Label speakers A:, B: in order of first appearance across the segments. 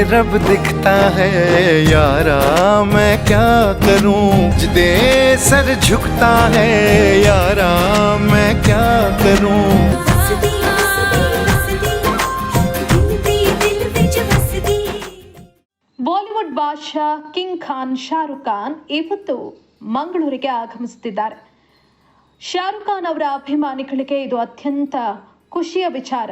A: रब दिखता है यारा, मैं क्या करूं दे सर झुकता है यारा, मैं क्या करूं।
B: ಬಾಲಿವುಡ್ ಬಾದ್ಶಾ ಕಿಂಗ್ ಖಾನ್ ಶಾರುಖ್ ಖಾನ್ ಇವತ್ತು ಮಂಗಳೂರಿಗೆ ಆಗಮಿಸುತ್ತಿದ್ದಾರೆ. ಶಾರುಖ್ ಖಾನ್ ಅವರ ಅಭಿಮಾನಿಗಳಿಗೆ ಇದು ಅತ್ಯಂತ ಖುಷಿಯ ವಿಚಾರ.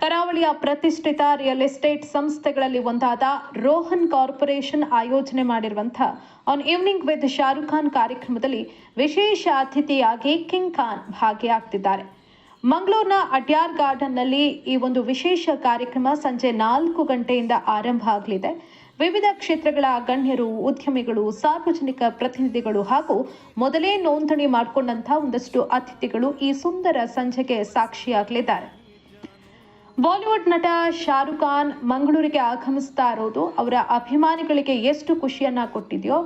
B: ಕರಾವಳಿಯ ಪ್ರತಿಷ್ಠಿತ ರಿಯಲ್ ಎಸ್ಟೇಟ್ ಸಂಸ್ಥೆಗಳಲ್ಲಿ ಒಂದಾದ ರೋಹನ್ ಕಾರ್ಪೊರೇಷನ್ ಆಯೋಜನೆ ಮಾಡಿರುವಂತಹ on evening with Shahrukh Khan ಕಾರ್ಯಕ್ರಮದಲ್ಲಿ ವಿಶೇಷ ಅತಿಥಿಯಾಗಿ ಕಿಂಗ್ ಖಾನ್ ಭಾಗಿಯಾಗ್ತಿದ್ದಾರೆ. ಮಂಗಳೂರಿನ ಅಡ್ಯಾರ್ ಗಾರ್ಡನ್ನಲ್ಲಿ ಈ ಒಂದು ವಿಶೇಷ ಕಾರ್ಯಕ್ರಮ ಸಂಜೆ 4 ಗಂಟೆಯಿಂದ ಆರಂಭ ಆಗಲಿದೆ. ವಿವಿಧ ಕ್ಷೇತ್ರಗಳ ಗಣ್ಯರು, ಉದ್ಯಮಿಗಳು, ಸಾರ್ವಜನಿಕ ಪ್ರತಿನಿಧಿಗಳು ಹಾಗೂ ಮೊದಲೇ ನೋಂದಣಿ ಮಾಡಿಕೊಂಡಂತಹ ಒಂದಷ್ಟು ಅತಿಥಿಗಳು ಈ ಸುಂದರ ಸಂಜೆಗೆ ಸಾಕ್ಷಿಯಾಗಲಿದ್ದಾರೆ. ಬಾಲಿವುಡ್ ನಟ ಶಾರುಖ್ ಖಾನ್ ಮಂಗಳೂರಿಗೆ ಆಗಮಿಸ್ತಾ ಇರೋದು ಅವರ ಅಭಿಮಾನಿಗಳಿಗೆ ಎಷ್ಟು ಖುಷಿಯನ್ನ ಕೊಟ್ಟಿದೆಯೋ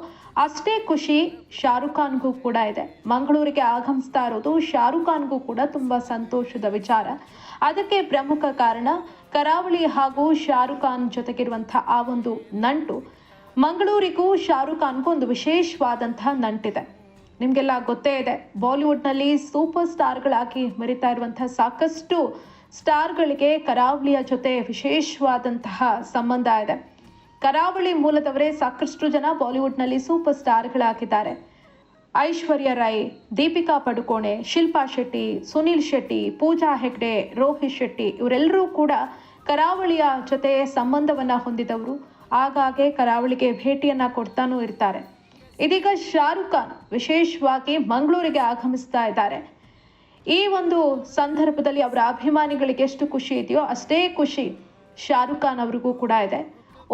B: ಅಷ್ಟೇ ಖುಷಿ ಶಾರುಖ್ ಖಾನ್ಗೂ ಕೂಡ ಇದೆ. ಮಂಗಳೂರಿಗೆ ಆಗಮಿಸ್ತಾ ಇರೋದು ಶಾರುಖ್ ಖಾನ್ಗೂ ಕೂಡ ತುಂಬಾ ಸಂತೋಷದ ವಿಚಾರ. ಅದಕ್ಕೆ ಪ್ರಮುಖ ಕಾರಣ ಕರಾವಳಿ ಹಾಗೂ ಶಾರುಖ್ ಖಾನ್ ಜೊತೆಗಿರುವಂತಹ ಆ ಒಂದು ನಂಟು. ಮಂಗಳೂರಿಗೂ ಶಾರುಖ್ ಖಾನ್ಗೂ ಒಂದು ವಿಶೇಷವಾದಂತಹ ನಂಟಿದೆ. ನಿಮಗೆಲ್ಲ ಗೊತ್ತೇ ಇದೆ, ಬಾಲಿವುಡ್ನಲ್ಲಿ ಸೂಪರ್ ಸ್ಟಾರ್ಗಳಾಗಿ ಮೆರಿತಾ ಇರುವಂತಹ ಸಾಕಷ್ಟು ಸ್ಟಾರ್ಗಳಿಗೆ ಕರಾವಳಿಯ ಜೊತೆ ವಿಶೇಷವಾದಂತಹ ಸಂಬಂಧ ಇದೆ. ಕರಾವಳಿ ಮೂಲದವರೇ ಸಾಕಷ್ಟು ಜನ ಬಾಲಿವುಡ್ನಲ್ಲಿ ಸೂಪರ್ ಸ್ಟಾರ್ಗಳಾಗಿದ್ದಾರೆ. ಐಶ್ವರ್ಯ ರೈ, ದೀಪಿಕಾ ಪಡುಕೋಣೆ, ಶಿಲ್ಪಾ ಶೆಟ್ಟಿ, ಸುನಿಲ್ ಶೆಟ್ಟಿ, ಪೂಜಾ ಹೆಗ್ಡೆ, ರೋಹಿತ್ ಶೆಟ್ಟಿ ಇವರೆಲ್ಲರೂ ಕೂಡ ಕರಾವಳಿಯ ಜೊತೆ ಸಂಬಂಧವನ್ನ ಹೊಂದಿದವರು. ಆಗಾಗ್ಗೆ ಕರಾವಳಿಗೆ ಭೇಟಿಯನ್ನ ಕೊಡ್ತಾನೂ ಇರ್ತಾರೆ. ಇದೀಗ ಶಾರುಖ್ ಖಾನ್ ವಿಶೇಷವಾಗಿ ಮಂಗಳೂರಿಗೆ ಆಗಮಿಸ್ತಾ ಇದ್ದಾರೆ. ಈ ಒಂದು ಸಂದರ್ಭದಲ್ಲಿ ಅವರ ಅಭಿಮಾನಿಗಳಿಗೆ ಎಷ್ಟು ಖುಷಿ ಇದೆಯೋ ಅಷ್ಟೇ ಖುಷಿ ಶಾರುಖ್ ಖಾನ್ ಅವರಿಗೂ ಕೂಡ ಇದೆ.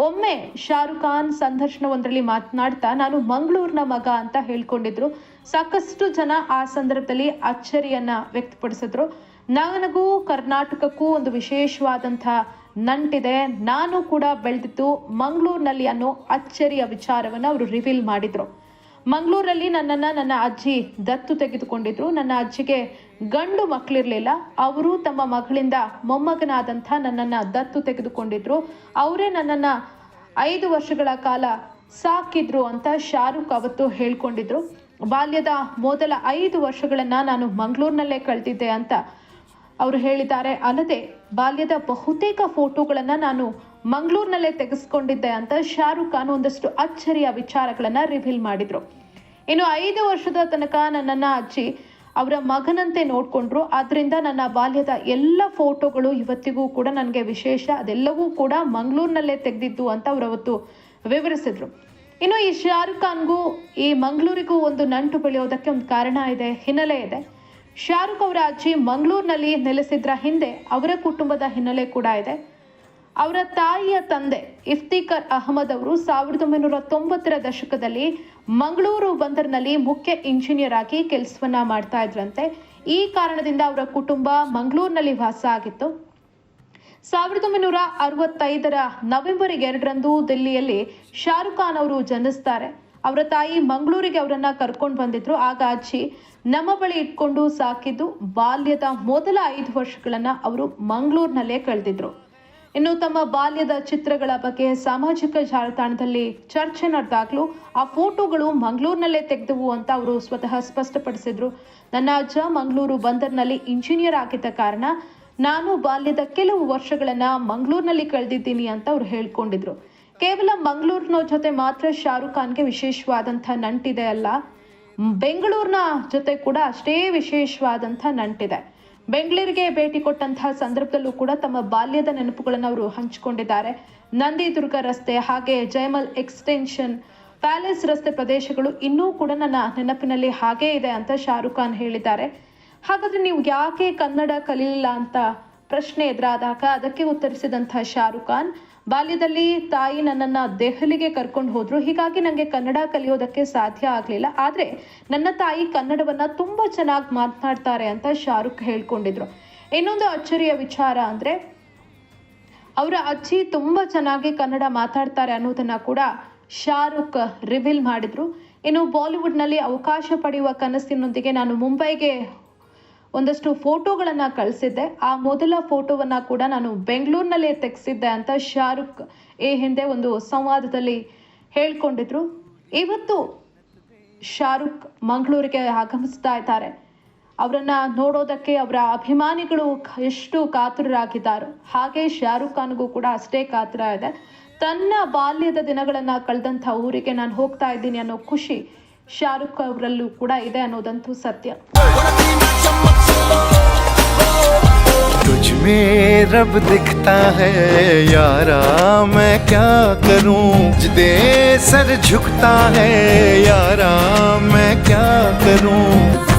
B: ಒಮ್ಮೆ ಶಾರುಖ್ ಖಾನ್ ಸಂದರ್ಶನವೊಂದರಲ್ಲಿ ಮಾತನಾಡ್ತಾ ನಾನು ಮಂಗಳೂರಿನ ಮಗ ಅಂತ ಹೇಳ್ಕೊಂಡಿದ್ರು. ಸಾಕಷ್ಟು ಜನ ಆ ಸಂದರ್ಭದಲ್ಲಿ ಅಚ್ಚರಿಯನ್ನ ವ್ಯಕ್ತಪಡಿಸಿದ್ರು. ನನಗೂ ಕರ್ನಾಟಕಕ್ಕೂ ಒಂದು ವಿಶೇಷವಾದಂತಹ ನಂಟಿದೆ, ನಾನು ಕೂಡ ಬೆಳೆದಿದ್ದು ಮಂಗಳೂರಿನಲ್ಲಿ ಅನ್ನೋ ಅಚ್ಚರಿಯ ವಿಚಾರವನ್ನು ಅವರು ರಿವೀಲ್ ಮಾಡಿದ್ರು. ಮಂಗಳೂರಲ್ಲಿ ನನ್ನ ಅಜ್ಜಿ ದತ್ತು ತೆಗೆದುಕೊಂಡಿದ್ರು. ನನ್ನ ಅಜ್ಜಿಗೆ ಗಂಡು ಮಕ್ಕಳಿರ್ಲಿಲ್ಲ. ಅವರು ತಮ್ಮ ಮಗಳಿಂದ ಮೊಮ್ಮಗನಾದಂಥ ನನ್ನನ್ನು ದತ್ತು ತೆಗೆದುಕೊಂಡಿದ್ರು. ಅವರೇ ನನ್ನನ್ನು 5 ವರ್ಷಗಳ ಕಾಲ ಸಾಕಿದ್ರು ಅಂತ ಶಾರುಖ್ ಅವತ್ತು ಹೇಳ್ಕೊಂಡಿದ್ರು. ಬಾಲ್ಯದ ಮೊದಲ 5 ವರ್ಷಗಳನ್ನ ನಾನು ಮಂಗಳೂರಿನಲ್ಲೇ ಕಳೆದಿದ್ದೆ ಅಂತ ಅವರು ಹೇಳಿದ್ದಾರೆ. ಅಲ್ಲದೆ ಬಾಲ್ಯದ ಬಹುತೇಕ ಫೋಟೋಗಳನ್ನ ನಾನು ಮಂಗಳೂರಿನಲ್ಲೇ ತೆಗೆಸ್ಕೊಂಡಿದ್ದೆ ಅಂತ ಶಾರುಖ್ ಖಾನ್ ಒಂದಷ್ಟು ಅಚ್ಚರಿಯ ವಿಚಾರಗಳನ್ನ ರಿವೀಲ್ ಮಾಡಿದ್ರು. ಇನ್ನು 5 ವರ್ಷದ ತನಕ ನನ್ನನ್ನ ಅಜ್ಜಿ ಅವರ ಮಗನಂತೆ ನೋಡ್ಕೊಂಡ್ರು. ಆದ್ರಿಂದ ನನ್ನ ಬಾಲ್ಯದ ಎಲ್ಲ ಫೋಟೋಗಳು ಇವತ್ತಿಗೂ ಕೂಡ ನನಗೆ ವಿಶೇಷ. ಅದೆಲ್ಲವೂ ಕೂಡ ಮಂಗಳೂರಿನಲ್ಲೇ ತೆಗೆದಿದ್ದು ಅಂತ ಅವರು ಅವತ್ತು ವಿವರಿಸಿದ್ರು. ಇನ್ನು ಈ ಶಾರುಖ್ ಖಾನ್ಗೂ ಈ ಮಂಗಳೂರಿಗೂ ಒಂದು ನಂಟು ಬೆಳೆಯೋದಕ್ಕೆ ಒಂದು ಕಾರಣ ಇದೆ, ಹಿನ್ನೆಲೆ ಇದೆ. ಶಾರುಖ್ ಅವರ ಅಜ್ಜಿ ಮಂಗಳೂರಿನಲ್ಲಿ ನೆಲೆಸಿದ್ರ ಹಿಂದೆ ಅವರ ಕುಟುಂಬದ ಹಿನ್ನೆಲೆ ಕೂಡ ಇದೆ. ಅವರ ತಾಯಿಯ ತಂದೆ ಇಫ್ತಿಕರ್ ಅಹಮದ್ ಅವರು 1990ರ ದಶಕದಲ್ಲಿ ಮಂಗಳೂರು ಬಂದರಿನಲ್ಲಿ ಮುಖ್ಯ ಇಂಜಿನಿಯರ್ ಆಗಿ ಕೆಲಸವನ್ನ ಮಾಡ್ತಾ ಇದ್ರಂತೆ. ಈ ಕಾರಣದಿಂದ ಅವರ ಕುಟುಂಬ ಮಂಗಳೂರಿನಲ್ಲಿ ವಾಸ ಆಗಿತ್ತು. 1965ರ ನವೆಂಬರ್ 2ರಂದು ದಿಲ್ಲಿಯಲ್ಲಿ ಶಾರುಖ್ ಖಾನ್ ಅವರು ಜನಿಸ್ತಾರೆ. ಅವರ ತಾಯಿ ಮಂಗಳೂರಿಗೆ ಅವರನ್ನ ಕರ್ಕೊಂಡು ಬಂದಿದ್ರು. ಆಗ ಅಜ್ಜಿ ನಮ್ಮ ಬಳಿ ಇಟ್ಕೊಂಡು ಸಾಕಿದ್ದು ಬಾಲ್ಯದ ಮೊದಲ 5 ವರ್ಷಗಳನ್ನ ಅವರು ಮಂಗಳೂರಿನಲ್ಲೇ ಕಳೆದಿದ್ರು. ಇನ್ನು ತಮ್ಮ ಬಾಲ್ಯದ ಚಿತ್ರಗಳ ಬಗ್ಗೆ ಸಾಮಾಜಿಕ ಜಾಲತಾಣದಲ್ಲಿ ಚರ್ಚೆ ನಡೆದಾಗ್ಲೂ ಆ ಫೋಟೋಗಳು ಮಂಗಳೂರಿನಲ್ಲೇ ತೆಗೆದವು ಅಂತ ಅವರು ಸ್ವತಃ ಸ್ಪಷ್ಟಪಡಿಸಿದ್ರು. ನನ್ನ ಅಜ್ಜ ಮಂಗಳೂರು ಬಂದರಿನಲ್ಲಿ ಇಂಜಿನಿಯರ್ ಆಗಿದ್ದ ಕಾರಣ ನಾನು ಬಾಲ್ಯದ ಕೆಲವು ವರ್ಷಗಳನ್ನ ಮಂಗಳೂರಿನಲ್ಲಿ ಕಳೆದಿದ್ದೀನಿ ಅಂತ ಅವ್ರು ಹೇಳ್ಕೊಂಡಿದ್ರು. ಕೇವಲ ಮಂಗಳೂರಿನ ಜೊತೆ ಮಾತ್ರ ಶಾರುಖ್ ಖಾನ್ಗೆ ವಿಶೇಷವಾದಂಥ ನಂಟಿದೆ ಅಲ್ಲ, ಬೆಂಗಳೂರಿನ ಜೊತೆ ಕೂಡ ಅಷ್ಟೇ ವಿಶೇಷವಾದಂಥ ನಂಟಿದೆ. ಬೆಂಗಳೂರಿಗೆ ಭೇಟಿ ಕೊಟ್ಟಂತಹ ಸಂದರ್ಭದಲ್ಲೂ ಕೂಡ ತಮ್ಮ ಬಾಲ್ಯದ ನೆನಪುಗಳನ್ನು ಅವರು ಹಂಚಿಕೊಂಡಿದ್ದಾರೆ. ನಂದಿದುರ್ಗ ರಸ್ತೆ, ಹಾಗೆ ಜಯಮಲ್ ಎಕ್ಸ್ಟೆನ್ಷನ್, ಪ್ಯಾಲೇಸ್ ರಸ್ತೆ ಪ್ರದೇಶಗಳು ಇನ್ನೂ ಕೂಡ ನನ್ನ ನೆನಪಿನಲ್ಲಿ ಹಾಗೇ ಇದೆ ಅಂತ ಶಾರುಖ್ ಖಾನ್ ಹೇಳಿದ್ದಾರೆ. ಹಾಗಾದ್ರೆ ನೀವು ಯಾಕೆ ಕನ್ನಡ ಕಲಿಯಲಿಲ್ಲ ಅಂತ ಪ್ರಶ್ನೆ ಎದುರಾದಾಗ ಅದಕ್ಕೆ ಉತ್ತರಿಸಿದಂತಹ ಶಾರುಖ್ ಖಾನ್, ಬಾಲ್ಯದಲ್ಲಿ ತಾಯಿ ನನ್ನನ್ನು ದೆಹಲಿಗೆ ಕರ್ಕೊಂಡು ಹೋದ್ರು, ಹೀಗಾಗಿ ನನಗೆ ಕನ್ನಡ ಕಲಿಯೋದಕ್ಕೆ ಸಾಧ್ಯ ಆಗಲಿಲ್ಲ. ಆದರೆ ನನ್ನ ತಾಯಿ ಕನ್ನಡವನ್ನ ತುಂಬಾ ಚೆನ್ನಾಗಿ ಮಾತನಾಡ್ತಾರೆ ಅಂತ ಶಾರುಖ್ ಹೇಳ್ಕೊಂಡಿದ್ರು. ಇನ್ನೊಂದು ಅಚ್ಚರಿಯ ವಿಚಾರ ಅಂದ್ರೆ ಅವರ ಅಜ್ಜಿ ತುಂಬಾ ಚೆನ್ನಾಗಿ ಕನ್ನಡ ಮಾತಾಡ್ತಾರೆ ಅನ್ನೋದನ್ನ ಕೂಡ ಶಾರುಖ್ ರಿವೀಲ್ ಮಾಡಿದ್ರು. ಇನ್ನು ಬಾಲಿವುಡ್ನಲ್ಲಿ ಅವಕಾಶ ಪಡೆಯುವ ಕನಸಿನೊಂದಿಗೆ ನಾನು ಮುಂಬೈಗೆ ಒಂದಷ್ಟು ಫೋಟೋಗಳನ್ನು ಕಳಿಸಿದ್ದೆ. ಆ ಮೊದಲ ಫೋಟೋವನ್ನ ಕೂಡ ನಾನು ಬೆಂಗಳೂರಿನಲ್ಲೇ ತೆಗೆಸಿದ್ದೆ ಅಂತ ಶಾರುಖ್ ಈ ಹಿಂದೆ ಒಂದು ಸಂವಾದದಲ್ಲಿ ಹೇಳ್ಕೊಂಡಿದ್ರು. ಇವತ್ತು ಶಾರುಖ್ ಮಂಗಳೂರಿಗೆ ಆಗಮಿಸ್ತಾ ಇದ್ದಾರೆ. ಅವರನ್ನ ನೋಡೋದಕ್ಕೆ ಅವರ ಅಭಿಮಾನಿಗಳು ಎಷ್ಟು ಕಾತುರರಾಗಿದ್ದಾರೋ ಹಾಗೆ ಶಾರುಖ್ ಖಾನ್ಗೂ ಕೂಡ ಅಷ್ಟೇ ಕಾತರ ಇದೆ. ತನ್ನ ಬಾಲ್ಯದ ದಿನಗಳನ್ನ ಕಳೆದಂಥ ಊರಿಗೆ ನಾನು ಹೋಗ್ತಾ ಇದ್ದೀನಿ ಅನ್ನೋ ಖುಷಿ ಶಾರುಖ್ ಅವರಲ್ಲೂ ಕೂಡ ಇದೆ ಅನ್ನೋದಂತೂ ಸತ್ಯ.
A: तुझ में रब दिखता है यारा, मैं क्या करूं दे सर झुकता है यारा, मैं क्या करूं.